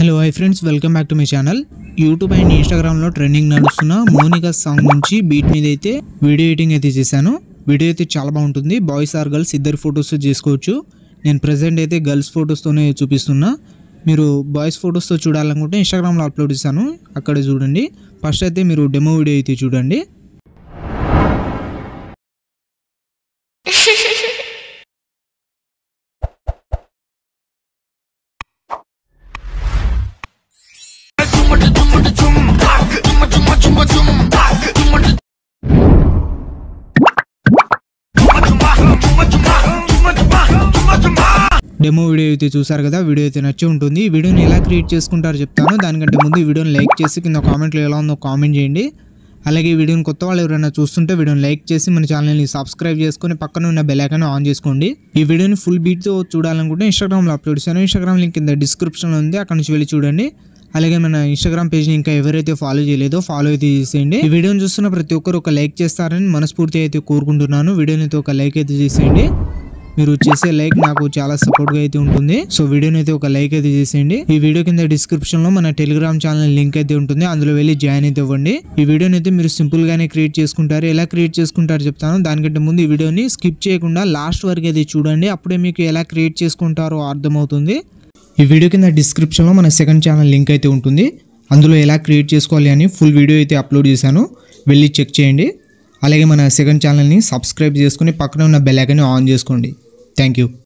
Hello hi friends, welcome back to my channel. YouTube and Instagram లో trending నడుస్తున్న Monika song నుంచి beat మీద అయితే వీడియో ఎడిటింగ్ అయితే చేశాను. వీడియో అయితే చాలా బాగుంటుంది. బాయ్స్ ఆర్ గర్ల్స్ ఇద్దరు ఫొటోస్ చేసుకోవచ్చు. నేను ప్రెజెంట్ అయితే గర్ల్స్ ఫొటోస్తోనే చూపిస్తున్నా. మీరు బాయ్స్ ఫొటోస్తో చూడాలనుకుంటే ఇన్స్టాగ్రామ్లో అప్లోడ్ చేశాను, అక్కడ చూడండి. ఫస్ట్ అయితే మీరు డెమో వీడియో అయితే చూడండి. డెమో వీడియో అయితే చూసారు కదా, వీడియో అయితే నచ్చి ఉంటుంది. ఈ వీడియోని ఎలా క్రియేట్ చేసుకుంటారో చెప్తాను. దానికంటే ముందు ఈ వీడియోని లైక్ చేసి కింద కామెంట్లో ఎలా ఉందో కామెంట్ చేయండి. అలాగే ఈ వీడియోని కొత్త వాళ్ళు ఎవరైనా చూస్తుంటే వీడియోని లైక్ చేసి మన ఛానల్ని సబ్స్క్రైబ్ చేసుకొని పక్కన ఉన్న బెల్ ఐకాన్ ఆన్ చేసుకోండి. ఈ వీడియోని ఫుల్ బీట్తో చూడాలనుకుంటే ఇన్స్టాగ్రామ్లో అప్లోడ్ చేశాను. ఇన్స్టాగ్రామ్ లింక్ కింద డిస్క్రిప్షన్లో ఉంది, అక్కడ నుంచి వెళ్ళి చూడండి. అలాగే మన ఇన్స్టాగ్రామ్ పేజ్ని ఇంకా ఎవరైతే ఫాలో చేయలేదో ఫాలో అయితే చేసేయండి. ఈ వీడియోని చూస్తున్న ప్రతి ఒక్కరు ఒక లైక్ చేస్తారని మనస్ఫూర్తి అయితే కోరుకుంటున్నాను. వీడియోని అయితే ఒక లైక్ అయితే చేసేయండి. మీరు చేసే లైక్ నాకు చాలా సపోర్ట్గా అయితే ఉంటుంది. సో వీడియోని అయితే ఒక లైక్ అయితే చేసేయండి. ఈ వీడియో కింద డిస్క్రిప్షన్లో మన టెలిగ్రామ్ ఛానల్ లింక్ అయితే ఉంటుంది, అందులో వెళ్ళి జాయిన్ అయితే ఇవ్వండి. ఈ వీడియోని అయితే మీరు సింపుల్గానే క్రియేట్ చేసుకుంటారు. ఎలా క్రియేట్ చేసుకుంటారో చెప్తాను. దానికంటే ముందు ఈ వీడియోని స్కిప్ చేయకుండా లాస్ట్ వరకు అయితే చూడండి, అప్పుడే మీకు ఎలా క్రియేట్ చేసుకుంటారో అర్థమవుతుంది. ఈ వీడియో కింద డిస్క్రిప్షన్లో మన సెకండ్ ఛానల్ లింక్ అయితే ఉంటుంది, అందులో ఎలా క్రియేట్ చేసుకోవాలి అని ఫుల్ వీడియో అయితే అప్లోడ్ చేశాను, వెళ్ళి చెక్ చేయండి. అలాగే మన సెకండ్ ఛానల్ని సబ్స్క్రైబ్ చేసుకుని పక్కన ఉన్న బెల్ ఐకాన్ని ఆన్ చేసుకోండి. Thank you.